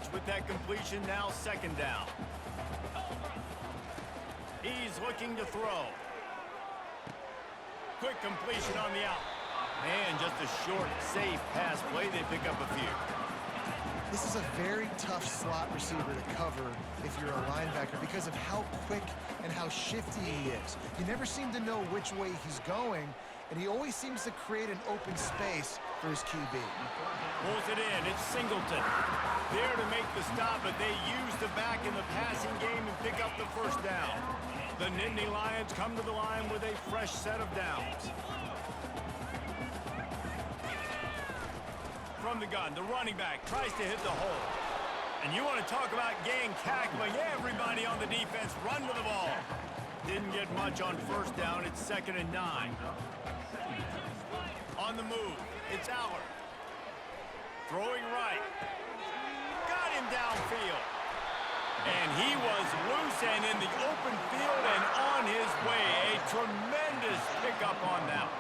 yardage with that completion, now second down. He's looking to throw. Quick completion on the out. And just a short, safe pass play. They pick up a few. This is a very tough slot receiver to cover if you're a linebacker because of how quick and how shifty he is. You never seem to know which way he's going, and he always seems to create an open space for his QB. Pulls it in. It's Singleton. There to make the stop, but they use the back in the passing game and pick up the first down. The Nittany Lions come to the line with a fresh set of downs. From the gun, the running back tries to hit the hole. And you want to talk about gang tackling. Everybody on the defense run with the ball. Didn't get much on first down. It's 2nd and 9. On the move, it's Aller. Throwing right. Got him downfield. And he was loose and in the open field and on his way. A tremendous pickup on that one.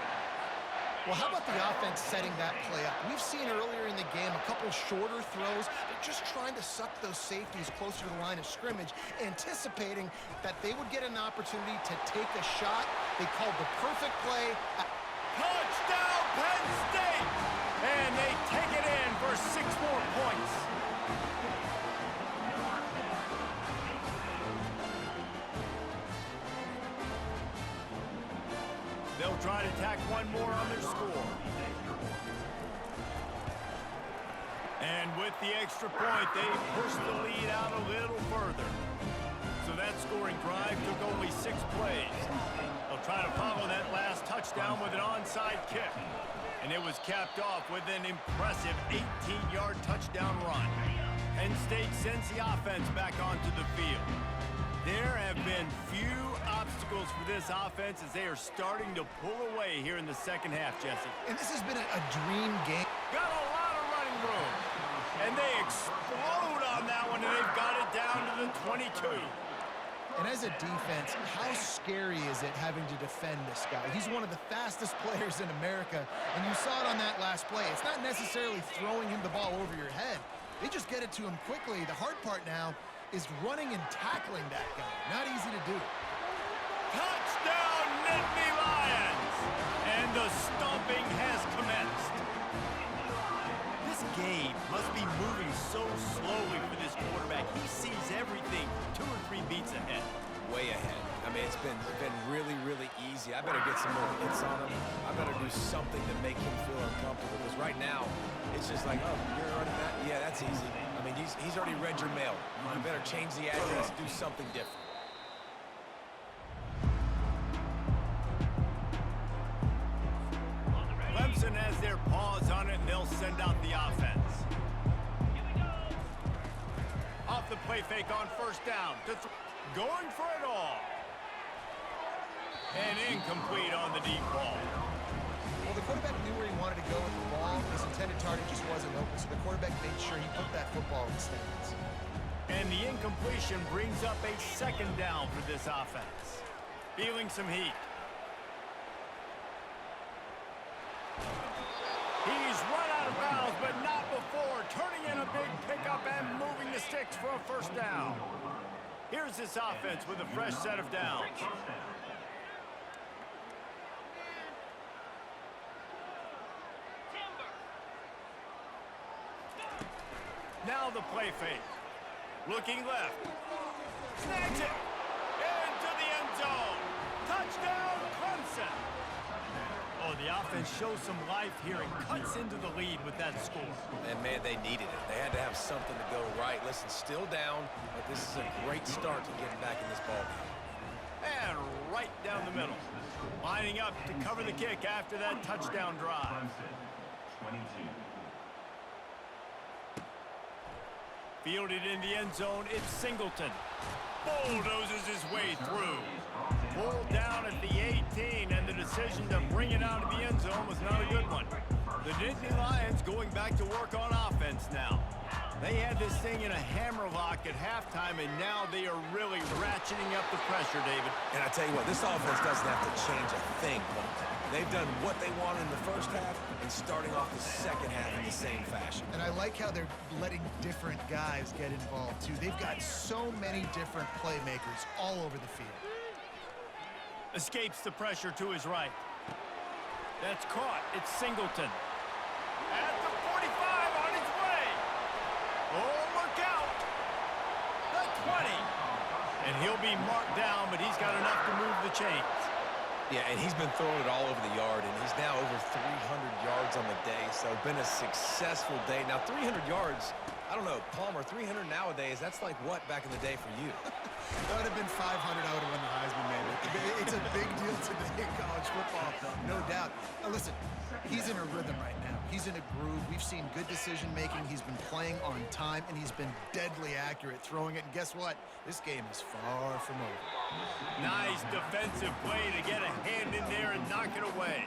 Well, how about the offense setting that play up? We've seen earlier in the game a couple shorter throws. They're just trying to suck those safeties closer to the line of scrimmage, anticipating that they would get an opportunity to take a shot. They called the perfect play. Touchdown, Penn State! And they take it in for 6 more points. They'll try to tack one more on their score. And with the extra point, they push the lead out a little further. So that scoring drive took only 6 plays. They'll try to follow that last touchdown with an onside kick. And it was capped off with an impressive 18-yard touchdown run. Penn State sends the offense back onto the field. There have been few obstacles for this offense as they are starting to pull away here in the second half, Jesse. And this has been a dream game. Got a lot of running room. And they explode on that one, and they've got it down to the 22. And as a defense, how scary is it having to defend this guy? He's one of the fastest players in America, and you saw it on that last play. It's not necessarily throwing him the ball over your head. They just get it to him quickly. The hard part now is running and tackling that guy. Not easy to do. Touchdown, Nittany Lions! And the stomping has commenced. This game must be moving so slowly for this quarterback. He sees everything 2 or 3 beats ahead. Way ahead. I mean, it's been really, really easy. I better get some more hits on him. I better do something to make him feel uncomfortable. Because right now, it's just like, oh, you're running that? Yeah, that's easy. I mean, he's already read your mail. You better change the address, do something different. Clemson has their paws on it, and they'll send out the offense. Off the play fake on first down. Going for it all. And incomplete on the deep ball. Well, the quarterback knew where he wanted to go with the ball. His intended target just wasn't open, so the quarterback made sure he put that football in the stands. And the incompletion brings up a 2nd down for this offense. Feeling some heat. He's run out of bounds, but not before. Turning in a big pickup and moving the sticks for a first down. Here's this offense with a fresh set of downs. Now the play fake. Looking left. Snags it. Into the end zone. Touchdown, Clemson. Oh, the offense shows some life here and cuts into the lead with that score. And, man, they needed it. They had to have something to go right. Listen, still down, but this is a great start to getting back in this ballgame. And right down the middle. Lining up to cover the kick after that touchdown drive. 22. Fielded in the end zone, it's Singleton. Bulldozes his way through. Pulled down at the 18, and the decision to bring it out of the end zone was not a good one. The Nittany Lions going back to work on offense now. They had this thing in a hammerlock at halftime, and now they are really ratcheting up the pressure, David. And I tell you what, this offense doesn't have to change a thing. They've done what they wanted in the first half and starting off the second half in the same fashion. And I like how they're letting different guys get involved, too. They've got so many different playmakers all over the field. Escapes the pressure to his right. That's caught. It's Singleton. At the 45 on his way. Oh, look out. The 20. And he'll be marked down, but he's got enough to move the chains. Yeah, and he's been throwing it all over the yard, and he's now over 300 yards on the day, so been a successful day. Now, 300 yards, I don't know, Palmer, 300 nowadays, that's like what back in the day for you? That would have been 500. I would have won the Heisman, maybe. It's a big deal today in college football, no doubt. Now, listen, he's in a rhythm right now. He's in a groove. We've seen good decision-making. He's been playing on time, and he's been deadly accurate throwing it. And guess what? This game is far from over. Nice defensive play to get a hand in there and knock it away.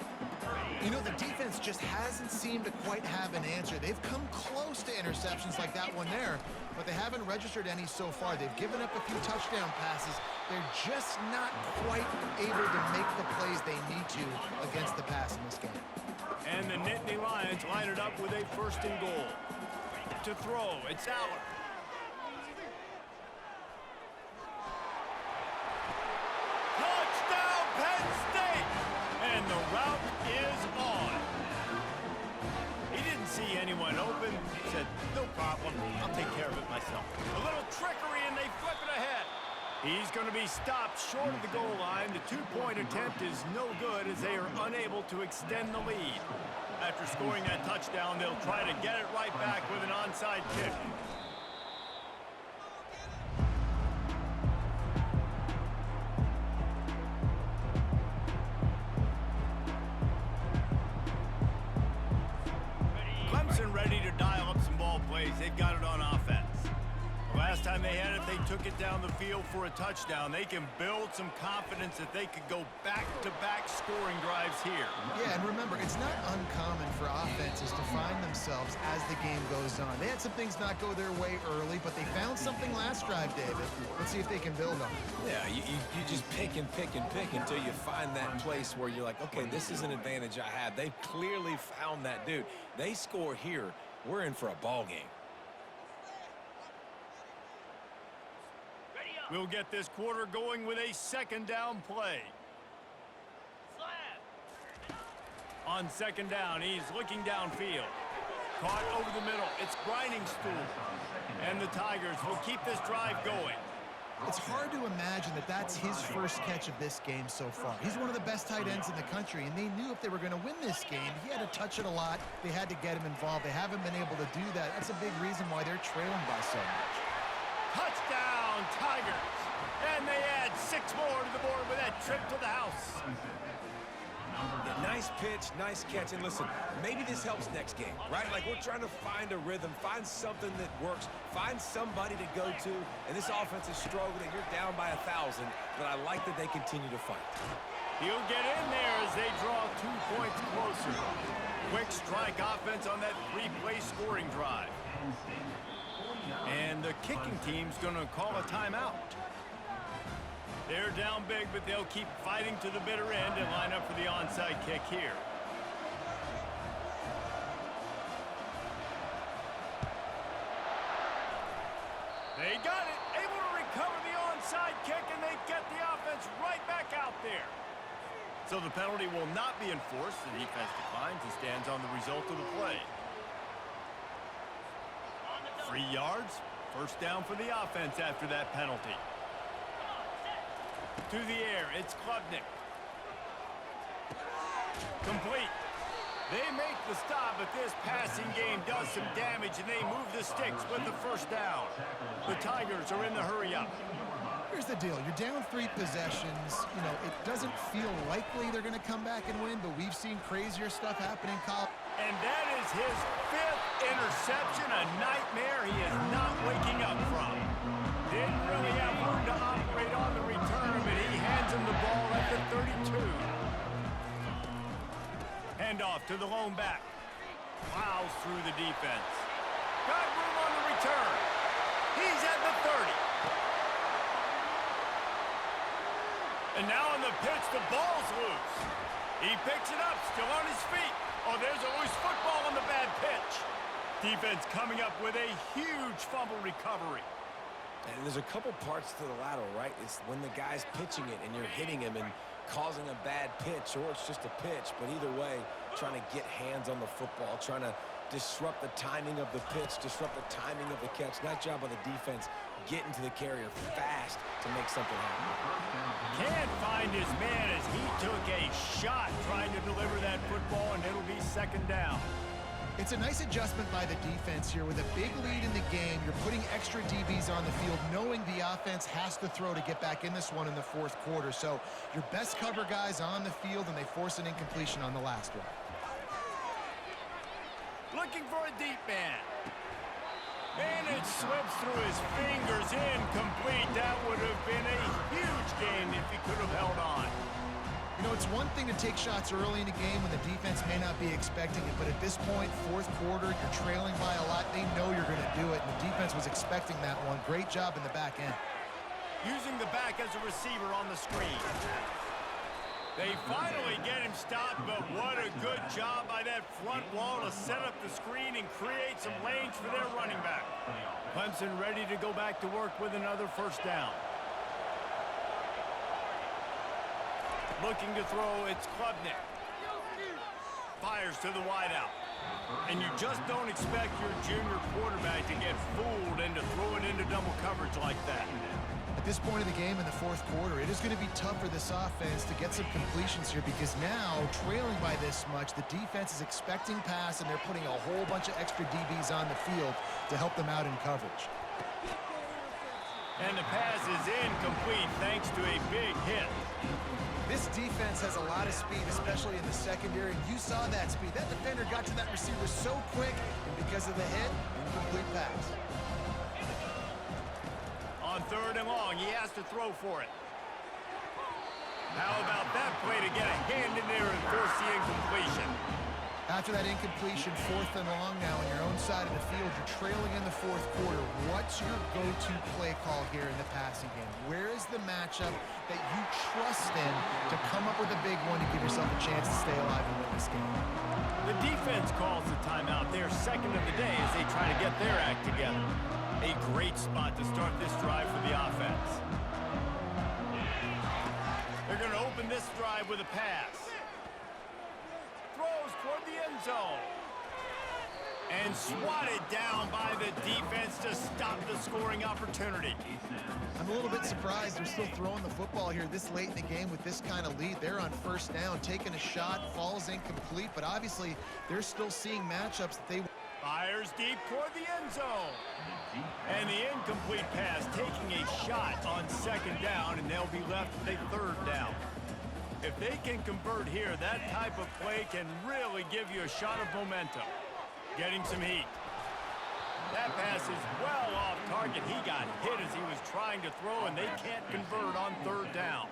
You know, the defense just hasn't seemed to quite have an answer. They've come close to interceptions like that one there, but they haven't registered any so far. They've given up a few touchdown passes. They're just not quite able to make the plays they need to against the pass in this game. And the Nittany Lions line it up with a 1st and goal. To throw, it's Aller. Touchdown, Penn State! And the route is on. He didn't see anyone open. Said, no problem, I'll take care of it myself. A little trickery and they flip it ahead. He's going to be stopped short of the goal line. The 2-point attempt is no good as they are unable to extend the lead. After scoring that touchdown, they'll try to get it right back with an onside kick. Clemson ready to dial up some ball plays. They've got it on offense. Last time they had it, they took it down the field for a touchdown. They can build some confidence that they could go back-to-back scoring drives here. Yeah, and remember, it's not uncommon for offenses to find themselves as the game goes on. They had some things not go their way early, but they found something last drive, David. Let's see if they can build on it. Yeah, you just pick and pick and pick until you find that place where you're like, okay, this is an advantage I have. They've clearly found that, dude. They score here, we're in for a ball game. We'll get this quarter going with a 2nd down play. On 2nd down, he's looking downfield. Caught over the middle. It's grinding stool. And the Tigers will keep this drive going. It's hard to imagine that that's his first catch of this game so far. He's one of the best tight ends in the country, and they knew if they were going to win this game, he had to touch it a lot. They had to get him involved. They haven't been able to do that. That's a big reason why they're trailing by so much. Touchdown, Tigers. And they add 6 more to the board with that trip to the house. Yeah, nice pitch, nice catch. And listen, maybe this helps next game, right? Like we're trying to find a rhythm, find something that works, find somebody to go to. And this offense is struggling. You're down by 1,000, but I like that they continue to fight. He'll get in there as they draw 2 points closer. Quick strike offense on that 3-play scoring drive. And the kicking team's going to call a timeout. They're down big, but they'll keep fighting to the bitter end and line up for the onside kick here. They got it, able to recover the onside kick, and they get the offense right back out there. So the penalty will not be enforced. The defense declines and stands on the result of the play. 3 yards, 1st down for the offense after that penalty. To the air, it's Klubnik. Complete. They make the stop, but this passing game does some damage, and they move the sticks with the 1st down. The Tigers are in the hurry-up. Here's the deal. You're down 3 possessions. You know, it doesn't feel likely they're going to come back and win, but we've seen crazier stuff happen in college. And that is his 5th interception, a nightmare he is not waking up from. Didn't really have room to operate on the return, but he hands him the ball at the 32. Handoff to the lone back. Plows through the defense. Got room on the return. He's at the 30. And now on the pitch, the ball's loose. He picks it up, still on his feet. Oh, there's a loose football on the bad pitch. Defense coming up with a huge fumble recovery. And there's a couple parts to the lateral, right? It's when the guy's pitching it and you're hitting him and causing a bad pitch, or it's just a pitch. But either way, trying to get hands on the football, trying to disrupt the timing of the pitch, disrupt the timing of the catch. Nice job by the defense getting to the carrier fast to make something happen. Can't find his man as he took a shot trying to deliver that football, and it'll be second down. It's a nice adjustment by the defense here. With a big lead in the game, you're putting extra DBs on the field, knowing the offense has to throw to get back in this one in the fourth quarter. So your best cover guys on the field, and they force an incompletion on the last one. Looking for a deep man. And it slips through his fingers, incomplete. That would have been a huge game if he could have held on. You know, it's one thing to take shots early in the game when the defense may not be expecting it, but at this point, fourth quarter, you're trailing by a lot. They know you're going to do it, and the defense was expecting that one. Great job in the back end. Using the back as a receiver on the screen. They finally get him stopped, but what a good job by that front wall to set up the screen and create some lanes for their running back. Clemson ready to go back to work with another first down. Looking to throw, it's Klubnik. Fires to the wideout. And you just don't expect your junior quarterback to get fooled into throwing into double coverage like that. At this point of the game in the fourth quarter, it is going to be tough for this offense to get some completions here, because now, trailing by this much, the defense is expecting pass, and they're putting a whole bunch of extra DBs on the field to help them out in coverage. And the pass is incomplete thanks to a big hit. This defense has a lot of speed, especially in the secondary. You saw that speed. That defender got to that receiver so quick, and because of the hit, incomplete pass. On third and long, he has to throw for it. How about that play to get a hand in there and force the incompletion? After that incompletion, fourth and long now on your own side of the field, you're trailing in the fourth quarter. What's your go-to play call here in the passing game? Where is the matchup that you trust in to come up with a big one to give yourself a chance to stay alive and win this game? The defense calls the timeout. They're second of the day as they try to get their act together. A great spot to start this drive for the offense. They're going to open this drive with a pass. Throws toward the end zone. And swatted down by the defense to stop the scoring opportunity. I'm a little bit surprised they're still throwing the football here this late in the game with this kind of lead. They're on first down, taking a shot, falls incomplete, but obviously they're still seeing matchups that they... Fires deep toward the end zone. And the incomplete pass taking a shot on second down, and they'll be left with a third down. If they can convert here, that type of play can really give you a shot of momentum. Getting some heat. That pass is well off target. He got hit as he was trying to throw, and they can't convert on third down.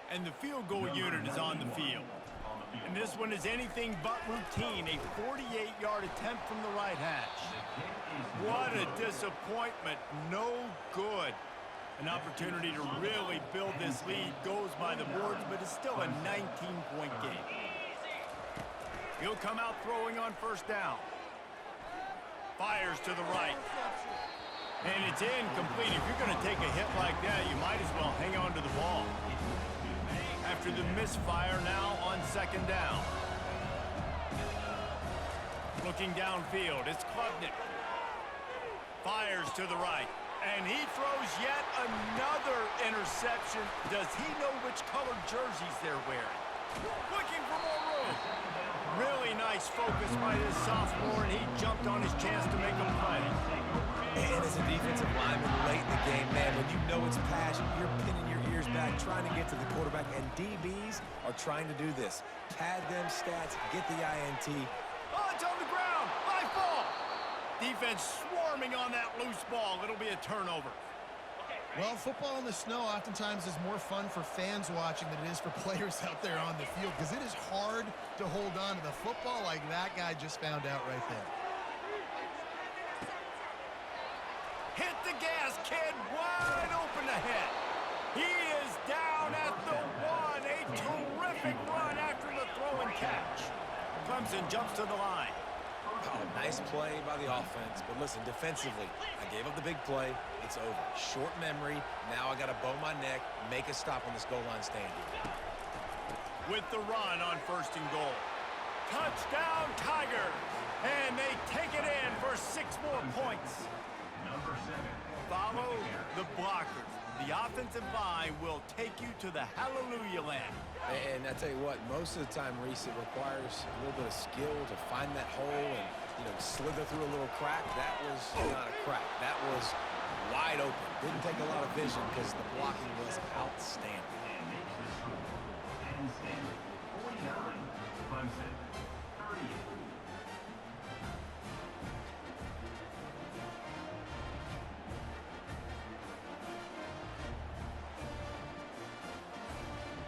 And the field goal unit is on the field. And this one is anything but routine, a 48-yard attempt from the right hash. What a disappointment, no good. An opportunity to really build this lead goes by the boards, but it's still a 19-point game. He'll come out throwing on first down. Fires to the right. And it's incomplete. If you're going to take a hit like that, you might as well hang on to the ball. After the misfire, now on second down. Looking downfield, it's Klubnik. Fires to the right. And he throws yet another interception. Does he know which colored jerseys they're wearing? Looking for more room. Really nice focus by this sophomore, and he jumped on his chance to make a play. And as a defensive lineman late in the game, man, when you know it's pass, you're pinning your ears back, trying to get to the quarterback, and DBs are trying to do this. Pad them stats, get the INT. Oh, it's on the ground. High ball. Defense swarming on that loose ball. It'll be a turnover. Well, football in the snow oftentimes is more fun for fans watching than it is for players out there on the field, because it is hard to hold on to the football like that guy just found out right there. Hit the gas, kid. Wide open ahead. He is down at the one. A terrific run after the throw and catch. Clemson jumps to the line. Oh, nice play by the offense. But listen, defensively, I gave up the big play. It's over. Short memory. Now I got to bow my neck, make a stop on this goal line stand here. With the run on 1st and goal. Touchdown, Tigers! And they take it in for 6 more points. Follow the blockers. The offensive line will take you to the hallelujah land. And I tell you what, most of the time, Reese, it requires a little bit of skill to find that hole and, slither through a little crack. That was not a crack. That was wide open. Didn't take a lot of vision because the blocking was outstanding.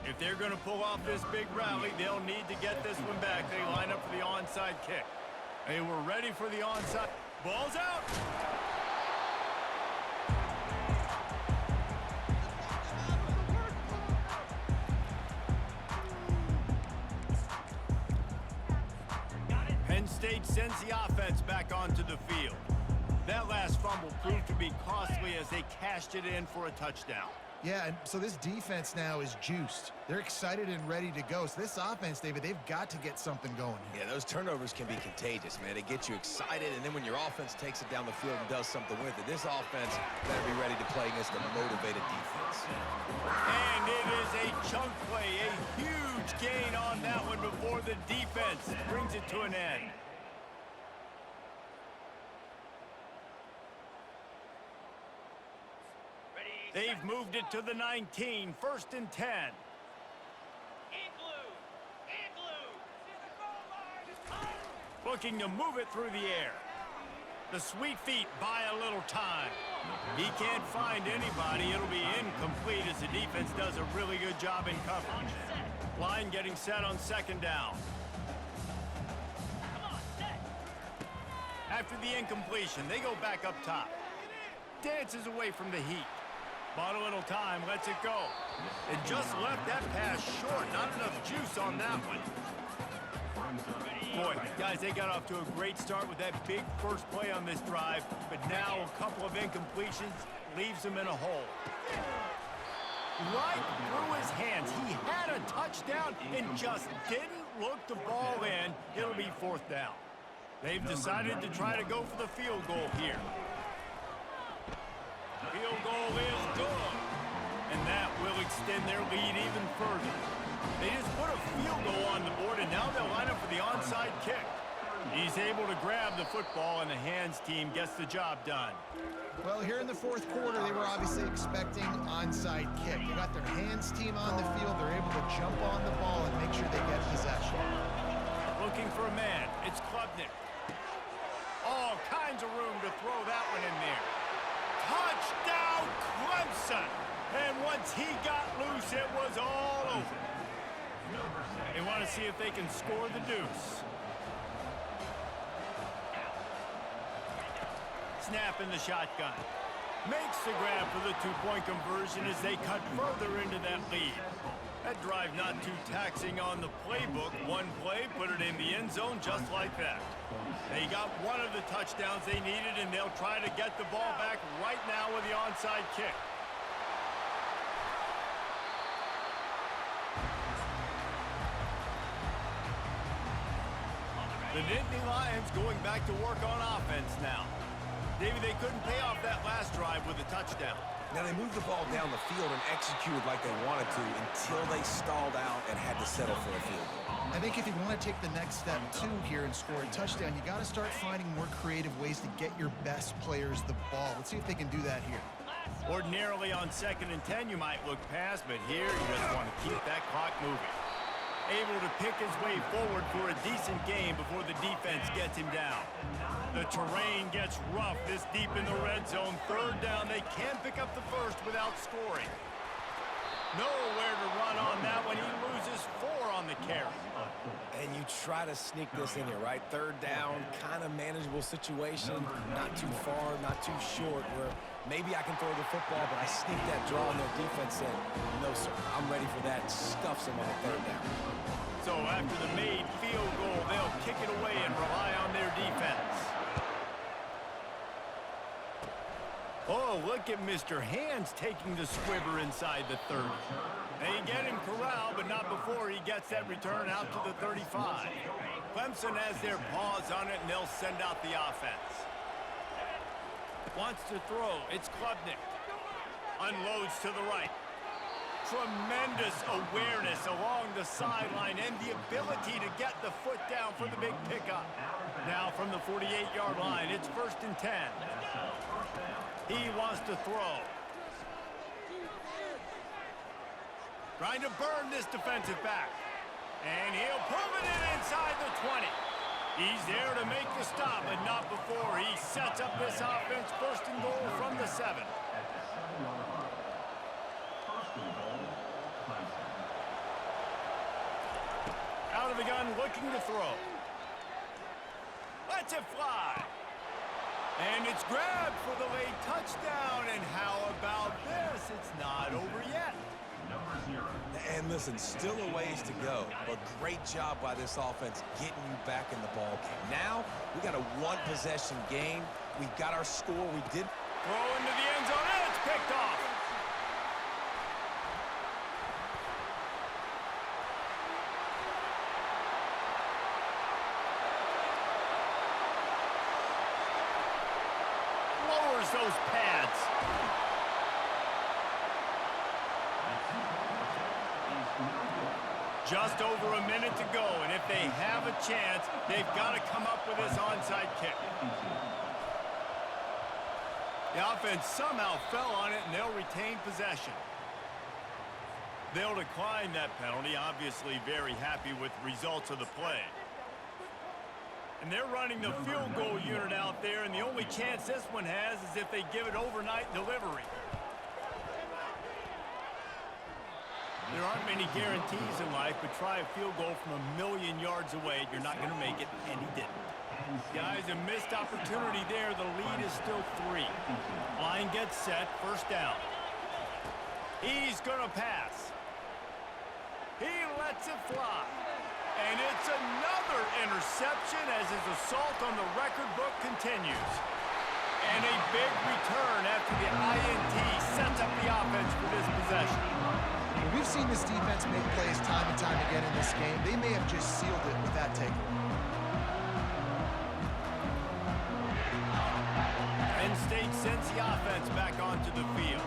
If they're going to pull off this big rally, they'll need to get this one back. They line up for the onside kick. They were ready for the onside. Ball's out. Penn State sends the offense back onto the field. That last fumble proved to be costly as they cashed it in for a touchdown. Yeah, and so this defense now is juiced. They're excited and ready to go. So this offense, David, they've got to get something going here. Yeah, those turnovers can be contagious, man. They get you excited, and then when your offense takes it down the field and does something with it, this offense better be ready to play against a motivated defense. And it is a chunk play, a huge gain on that one before the defense brings it to an end. They've moved it to the 19, 1st and 10. Looking to move it through the air. The sweet feet buy a little time. He can't find anybody. It'll be incomplete as the defense does a really good job in coverage. Line getting set on 2nd down. After the incompletion, they go back up top. Dances away from the heat. Bought a little time, lets it go. It just left that pass short. Not enough juice on that one. Boy, guys, they got off to a great start with that big first play on this drive, but now a couple of incompletions leaves them in a hole. Right through his hands. He had a touchdown and just didn't look the ball in. It'll be 4th down. They've decided to try to go for the field goal here. Field goal is good, and that will extend their lead even further. They just put a field goal on the board, and now they'll line up for the onside kick. He's able to grab the football, and the hands team gets the job done. Well, here in the 4th quarter, they were obviously expecting onside kick. They got their hands team on the field. They're able to jump on the ball and make sure they get possession. Looking for a man. It's Klubnik. All kinds of room to throw that one in there. Touchdown, Clemson! And once he got loose, it was all over. They want to see if they can score the deuce. Snap in the shotgun. Makes the grab for the 2-point conversion as they cut further into that lead. That drive not too taxing on the playbook. One play, put it in the end zone just like that. They got one of the touchdowns they needed, and they'll try to get the ball back right now with the onside kick. The Nittany Lions going back to work on offense now. David, they couldn't pay off that last drive with a touchdown. Now, they moved the ball down the field and executed like they wanted to until they stalled out and had to settle for a field goal. I think if you want to take the next step, too, here and score a touchdown, you got to start finding more creative ways to get your best players the ball. Let's see if they can do that here. Ordinarily on 2nd and 10, you might look past, but here you just want to keep that clock moving. Able to pick his way forward for a decent game before the defense gets him down. The terrain gets rough this deep in the red zone. 3rd down, they can't pick up the first without scoring. Nowhere to run on that one. He loses 4 on the carry. And you try to sneak this in here, right? 3rd down, kind of manageable situation. Not too far, not too short, where maybe I can throw the football, but I sneak that draw on their defense said, no, sir, I'm ready for that, and scuffs them on the third down. So after the made field goal, they'll kick it away and rely on their defense. Oh, look at Mr. Hands taking the squibber inside the 30. They get him corralled, but not before he gets that return out to the 35. Clemson has their paws on it, and they'll send out the offense. Wants to throw. It's Klubnik. Unloads to the right. Tremendous awareness along the sideline and the ability to get the foot down for the big pickup. Now from the 48-yard line, it's 1st and 10. He wants to throw. Trying to burn this defensive back. And he'll pull it in inside the 20. He's there to make the stop, but not before he sets up this offense. 1st and goal from the 7. Out of the gun, looking to throw. Lets it fly. And it's grabbed for the late touchdown. And how about this? It's not over yet. And listen, still a ways to go, but great job by this offense getting you back in the ball game. Now, we got a one-possession game. We got our score. We did. Throw into the end zone, and it's picked off. Lowers those pads. Just over a minute to go, and if they have a chance, they've got to come up with this onside kick. The offense somehow fell on it, and they'll retain possession. They'll decline that penalty, obviously very happy with the results of the play. And they're running the field goal unit out there, and the only chance this one has is if they give it overnight delivery. There aren't many guarantees in life, but try a field goal from 1,000,000 yards away. You're not going to make it, and he didn't. Guys, a missed opportunity there. The lead is still 3. Line gets set, 1st down. He's going to pass. He lets it fly. And it's another interception as his assault on the record book continues. And a big return after the INT sets up the offense for this possession. We've seen this defense make plays time and time again in this game. They may have just sealed it with that takeaway. Penn State sends the offense back onto the field.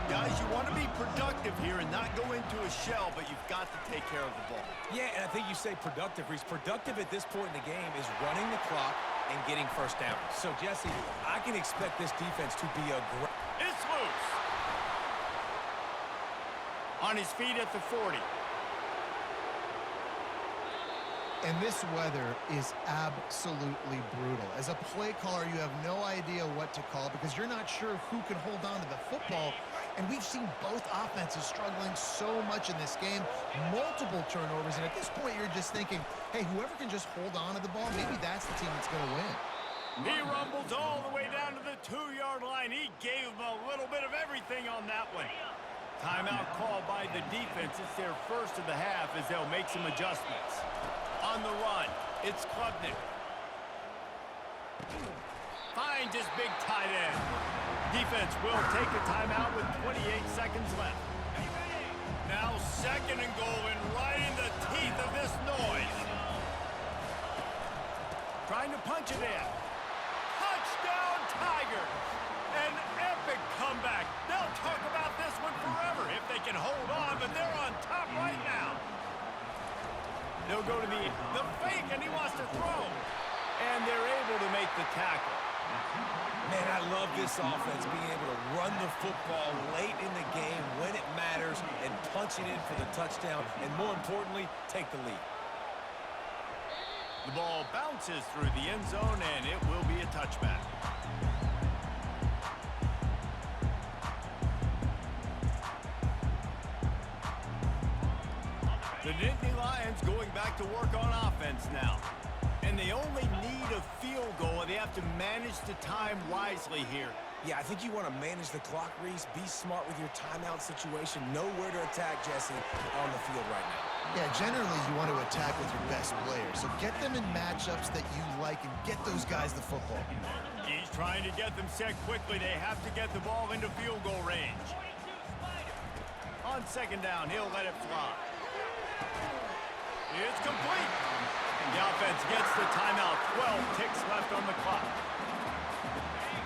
Guys, you want to be productive here and not go into a shell, but you've got to take care of the ball. Yeah, and I think you say productive. Reese, productive at this point in the game is running the clock and getting 1st down. So, Jesse, I can expect this defense to be aggressive. It's loose. On his feet at the 40. And this weather is absolutely brutal. As a play caller, you have no idea what to call because you're not sure who can hold on to the football. And we've seen both offenses struggling so much in this game, multiple turnovers. And at this point, you're just thinking, hey, whoever can just hold on to the ball, maybe that's the team that's going to win. He rumbles all the way down to the 2-yard line. He gave them a little bit of everything on that one. Timeout called by the defense. It's their 1st of the half as they'll make some adjustments. On the run, it's Klubnik. Finds his big tight end. Defense will take a timeout with 28 seconds left. Now 2nd and goal and right in the teeth of this noise. Trying to punch it in. Touchdown Tigers! An epic comeback. They'll talk about this one forever if they can hold on, but they're on top right now. They'll go to the fake, and he wants to throw. And they're able to make the tackle. Man, I love this offense being able to run the football late in the game when it matters and punch it in for the touchdown, and more importantly, take the lead. The ball bounces through the end zone, and it will be a touchback. The Nittany Lions going back to work on offense now. And they only need a field goal, and they have to manage the time wisely here. Yeah, I think you want to manage the clock, Reese. Be smart with your timeout situation. Know where to attack, Jesse, on the field right now. Yeah, generally you want to attack with your best players. So get them in matchups that you like and get those guys the football. He's trying to get them set quickly. They have to get the ball into field goal range. On second down, he'll let it fly. It's complete. The offense gets the timeout. 12 ticks left on the clock.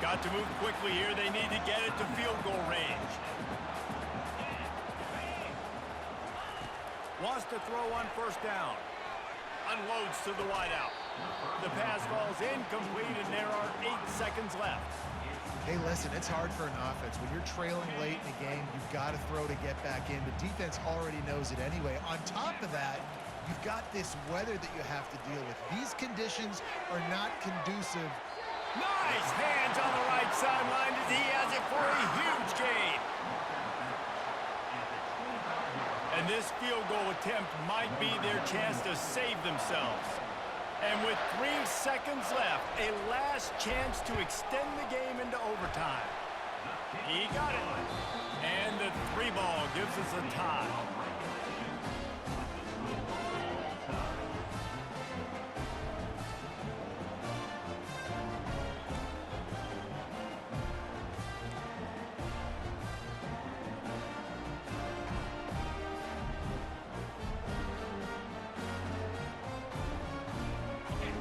Got to move quickly here. They need to get it to field goal range. Wants to throw on first down. Unloads to the wideout. The pass falls incomplete, and there are 8 seconds left. Hey, listen, it's hard for an offense. When you're trailing late in the game, you've got to throw to get back in. The defense already knows it anyway. On top of that, you've got this weather that you have to deal with. These conditions are not conducive. Nice hands on the right sideline as he has it for a huge gain. And this field goal attempt might be their chance to save themselves. And with 3 seconds left, a last chance to extend the game into overtime. He got it. And the 3 ball gives us a tie.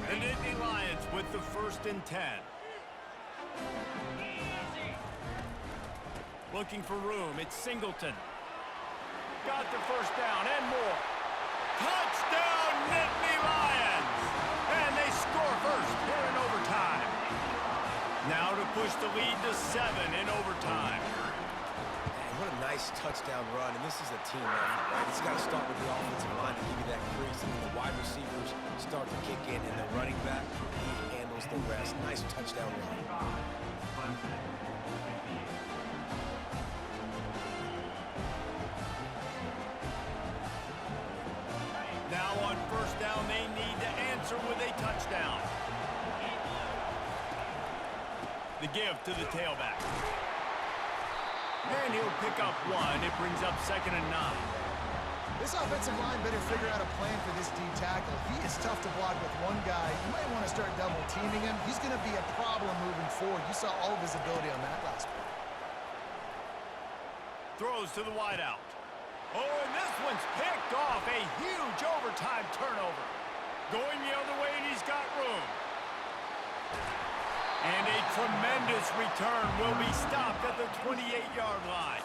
The Nittany Lions with the 1st and 10. Looking for room, it's Singleton. Got the first down and more. Touchdown, Nittany Lions! And they score first here in overtime. Now to push the lead to 7 in overtime. Man, what a nice touchdown run, and this is a team effort, right? It's got to start with the offensive line to give you that crease, and then the wide receivers start to kick in, and the running back, he handles the rest. Nice touchdown run. Now on first down, they need to answer with a touchdown. The give to the tailback. And he'll pick up 1. It brings up 2nd and 9. This offensive line better figure out a plan for this D tackle. He is tough to block with one guy. You might want to start double teaming him. He's going to be a problem moving forward. You saw all of his ability on that last play. Throws to the wideout. Oh, and this one's picked off. A huge overtime turnover. Going the other way, and he's got room. And a tremendous return will be stopped at the 28-yard line.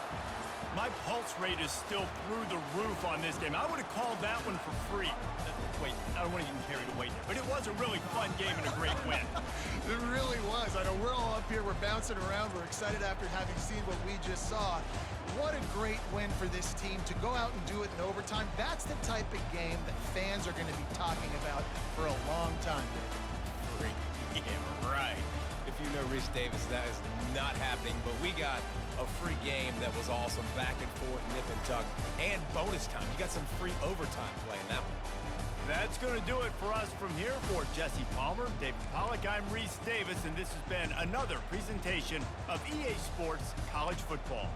My pulse rate is still through the roof on this game. I would have called that one for free. Wait, I don't want to even carry the weight there. But it was a really fun game and a great win. It really was. I know we're all up here. We're bouncing around. We're excited after having seen what we just saw. What a great win for this team to go out and do it in overtime. That's the type of game that fans are going to be talking about for a long time. Free. Yeah, right. If you know Rich Davis, that is not happening, but we got a free game that was awesome, back and forth, nip and tuck, and bonus time. You got some free overtime play in that one. That's going to do it for us from here. For Jesse Palmer, David Pollack, I'm Reese Davis, and this has been another presentation of EA Sports College Football.